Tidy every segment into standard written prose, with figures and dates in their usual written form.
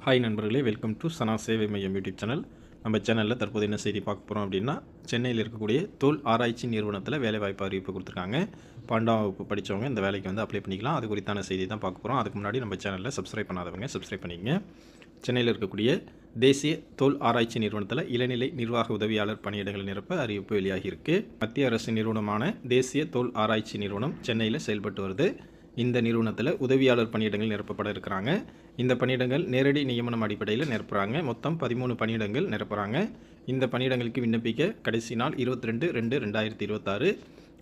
Hi நண்பர்களே, welcome to சனா சேவை மையம் யூடியூப் சேனல். நம்ம சேனலில் தற்போது என்ன செய்தி பார்க்க போகிறோம் அப்படின்னா, சென்னையில் இருக்கக்கூடிய தோல் ஆராய்ச்சி நிறுவனத்தில் வேலைவாய்ப்பு அறிவிப்பு கொடுத்துருக்காங்க. 12ஆம் வகுப்பு படித்தவங்க இந்த வேலைக்கு வந்து அப்ளை பண்ணிக்கலாம். அது குறித்தான செய்தி தான் பார்க்க போகிறோம். அதுக்கு முன்னாடி நம்ம சேனலில் சப்ஸ்கிரைப் பண்ணாதவங்க சப்ஸ்கிரைப் பண்ணிக்கங்க. சென்னையில் இருக்கக்கூடிய தேசிய தோல் ஆராய்ச்சி நிறுவனத்தில் இளநிலை நிர்வாக உதவியாளர் பணியிடங்கள் நிரப்ப அறிவிப்பு வெளியாகியிருக்கு. மத்திய அரசு நிறுவனமான தேசிய தோல் ஆராய்ச்சி நிறுவனம் சென்னையில் செயல்பட்டு வருது. இந்த நிறுவனத்தில் உதவியாளர் பணியிடங்கள் நிரப்பப்பட இருக்கிறாங்க. இந்த பணியிடங்கள் நேரடி நியமனம் அடிப்படையில் நிரப்புகிறாங்க. மொத்தம் 13 பணியிடங்கள் நிரப்புகிறாங்க. இந்த பணியிடங்களுக்கு விண்ணப்பிக்க கடைசி நாள் 22/2/2026.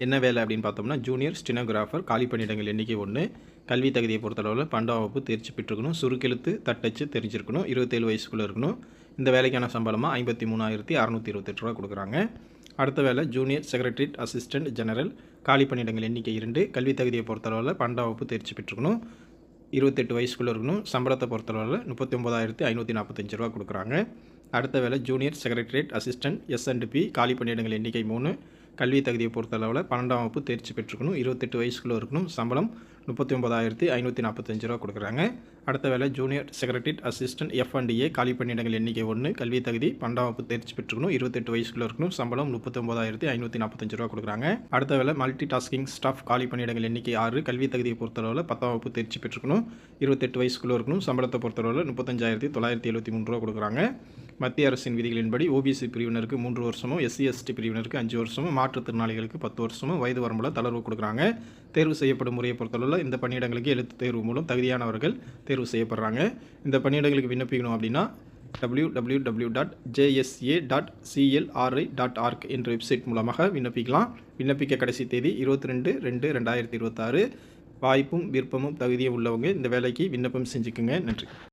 என்ன வேலை அப்படின்னு பார்த்தோம்னா, ஜூனியர் ஸ்டெனோகிராஃபர் காலி பணியிடங்கள் எண்ணிக்கை 1. கல்வி தகுதியை பொறுத்தளவில் 12ஆம் வகுப்பு தேர்ச்சி பெற்றிருக்கணும். சுருக்கெழுத்து தட்டச்சு தெரிஞ்சிருக்கணும். 27 வயசுக்குள்ளே இருக்கணும். இந்த வேலைக்கான சம்பளமாக 53,628 ரூபா கொடுக்குறாங்க. அடுத்த வேலை ஜூனியர் செக்ரட்டரியேட் அசிஸ்டன்ட் ஜெனரல் காலி பணியிடங்கள் எண்ணிக்கை 2. கல்வி தகுதியை பொறுத்தளவில் 12ஆம் வகுப்பு தேர்ச்சி பெற்றுக்கணும். 28 வயசுக்குள்ளே இருக்கணும். சம்பளத்தை பொறுத்தளவில் 39,545 ரூபா கொடுக்குறாங்க. அடுத்த வேலை ஜூனியர் செக்ரட்டரியேட் அசிஸ்டன்ட் S&P காலி பணியிடங்கள் எண்ணிக்கை 3. கல்வி தகுதியை பொறுத்தளவில் 12ஆம் வகுப்பு தேர்ச்சி பெற்றுக்கணும். 28 வயசுக்குள்ளே இருக்கணும். சம்பளம் 39,545 ரூபா கொடுக்குறாங்க. அடுத்த வேலை ஜூனியர் செக்ரட்டரியேட் அசிஸ்டன்ட் F&A காலி பணியிடங்கள் எண்ணிக்கை 1. கல்வி தகுதி 12ஆம் வகுப்பு தேர்ச்சி பெற்றுக்கணும். 28 வயசுக்குள்ளே இருக்கணும். சம்பளம் 39,545 ரூபா கொடுக்குறாங்க. அடுத்த வேலை மல்டி டாஸ்கிங் ஸ்டாஃப் காலி பணியிடங்கள் எண்ணிக்கை 6. கல்வி தகுதியை பொறுத்தளவில் 10ஆம் வகுப்பு தேர்ச்சி பெற்றுக்கணும். 28 வயசுக்குள்ளே இருக்கணும். சம்பளத்தை பொறுத்தளவில் 35,973 ரூபா கொடுக்குறாங்க. மத்திய அரசின் விதிகளின்படி OBC பிரிவினருக்கு 3 வருஷமும், SC/ST பிரிவினருக்கு 5 வருஷமும், மாற்றுத்திறனாளிகளுக்கு 10 வருஷமும் வயது வரம்பில் தளர்வு கொடுக்குறாங்க. தேர்வு செய்யப்படும் முறையை பொறுத்தளவில் இந்த பணியிடங்களுக்கு எழுத்து தேர்வு மூலம் தகுதியானவர்கள் தேர்வு செய்யப்படுறாங்க. இந்த பணியிடங்களுக்கு விண்ணப்பிக்கணும் அப்படின்னா www.jsa.clri.org என்ற வெப்சைட் மூலமாக விண்ணப்பிக்கலாம். விண்ணப்பிக்க கடைசி தேதி 22/2/2026. வாய்ப்பும் விருப்பமும் தகுதியும் உள்ளவங்க இந்த வேலைக்கு விண்ணப்பம் செஞ்சுக்குங்க. நன்றி.